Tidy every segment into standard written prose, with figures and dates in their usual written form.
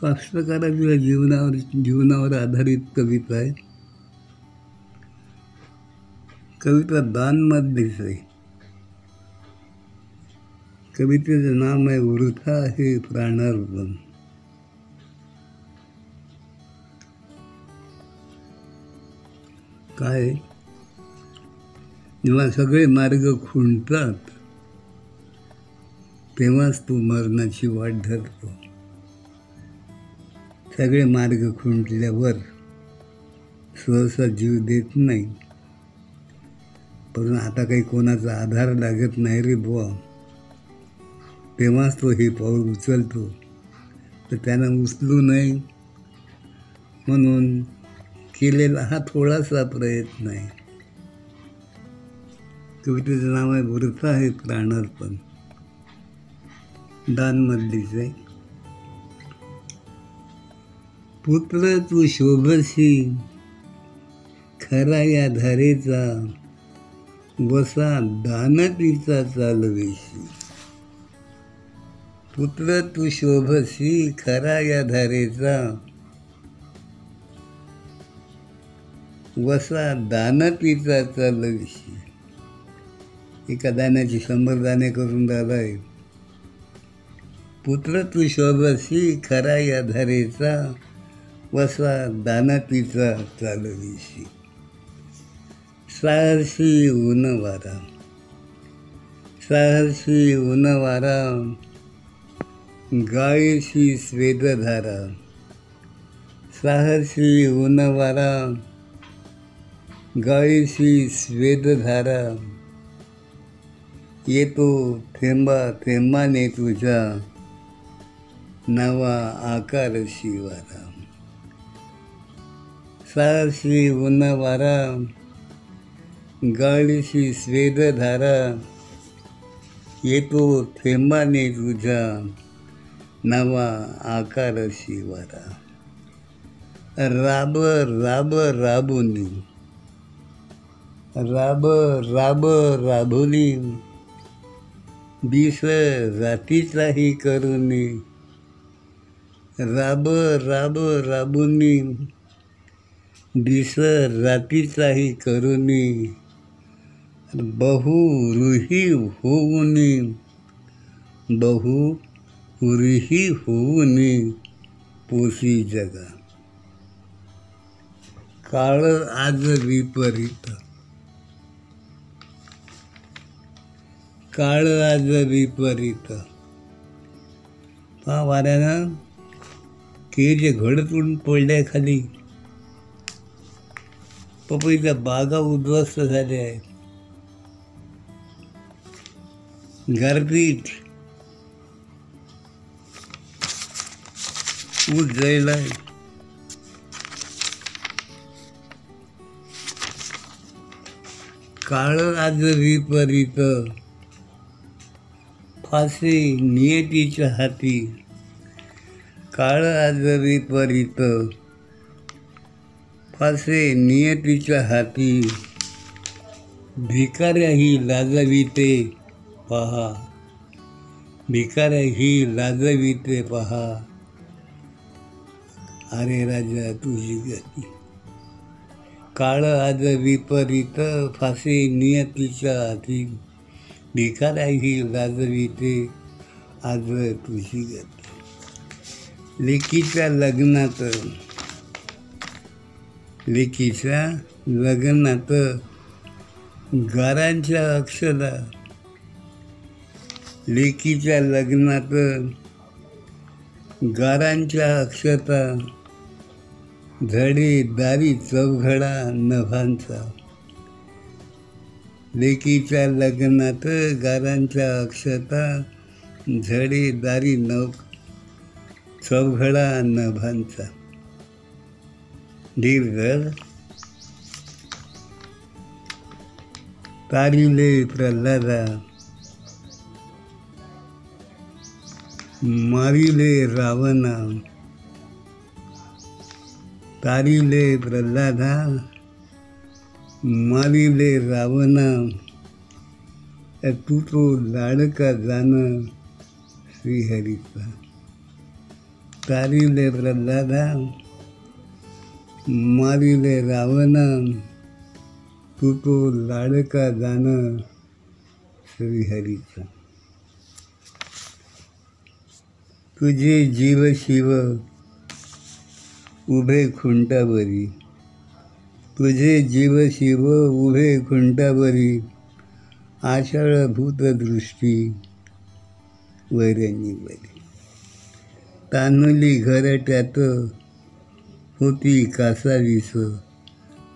कास्तकाराच्या जीवनावर आधारित कविता आहे. कविता दानमधलीच आहे. कवितेचं नाव आहे वृथा आहे प्राणार्पण. काय जेव्हा सगळे मार्ग खुंटतात तेव्हाच तू मरणाची वाट धरतो. सगळे मार्ग खुंटल्यावर सहसा जीव देत नाही, पण आता काही कोणाचा आधार लागत नाही रे बुवा, तेव्हाच तो हे पाऊल उचलतो. तर त्यानं उचलू नये म्हणून केलेला हा थोडासा प्रयत्न आहे. कवितेचं नाव आहे वृथा आहे प्राणार्पण. दानमधलीच आहे. पुत्र तू शोभसी खरा या धारेचा, वसा दानतीचा चालवेशी. पुत्र तू शोभसी खरा या धारेचा, वसा दानतीचा चालवेशी. एका दाण्याची 100 दाणे करून राहिलाय. पुत्र तू शोभसी खरा या धारेचा, वसा दानतीचा चालवेशी. साहसी ऊन वारा, साहसी ऊन वारा, गायीशी स्वेदधारा. साहसी ऊन वारा, गायीशी स्वेदधारा. येतो थेंबा थेंबाने तुझ्या, नवा आकारशी वारा. साहसी ऊन वारा, गाळीशी स्वेदधारा. येतो थेंबाने तुझ्या, नवा आकारशी वारा. राब राब राबुनी, राब राब राबुनी, दिस रातीचाही करुणी. राब राब राबुनी, दिस रातीचाही करुणी. बहु रुही होऊनी, बहु रुही होऊनी पोसी जगा. काळ आज विपरीत, काळ आज विपरीत. हा वाऱ्यानं केळीचे घडतून पडल्या खाली. पपईच्या बागा उद्ध्वस्त झाल्या आहेत. गारपीट, ऊस जळलाय. काळ आज विपरीत, फासे नियतीच्या हाती. काळ आज विपरीत, फासे नियतीच्या हाती. भिकाऱ्याही लाजविते पहा, भिकाऱ्याही लाजविते पहा. अरे राजा तुझी गती. काळ आज विपरीत, फासे नियतीच्या हाती. भिकाऱ्याही लाजविते आज तुझी गती. लेकीच्या लग्नात, लेकीच्या लग्नात गारांच्या अक्षता. लेकीच्या लग्नात गारांच्या अक्षता. झडे दारी चौघडा नभांचा. लेकीच्या लग्नात गारांच्या अक्षता. झडे दारी चौघडा नभांचा. दीर्घ तारिले प्रल्हादा, मारिले रावणा. तारिले प्रल्हादा, मारिले रावणा. तू तो लाडका जाण श्रीहरीचा. तारिले प्रल्हादा मारिले रावण, तू तो लाडका जाण श्रीहरीचा. तुझे जीव शिव उभे खुंटावरी, तुझे जीव शिव उभे खुंटावरी, आषाढभूत दृष्टी वैरणी बरी. तान्हुली घरट्यात होती कासावीस,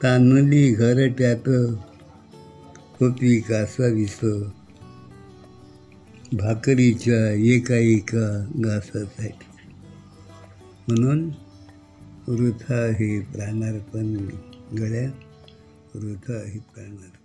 तान्हुली घरट्यात होती कासावीस, भाकरीच्या एका घासासाठी. म्हणून वृथा हे प्राणार्पण गळ्या, वृथा हे प्राणार्पण.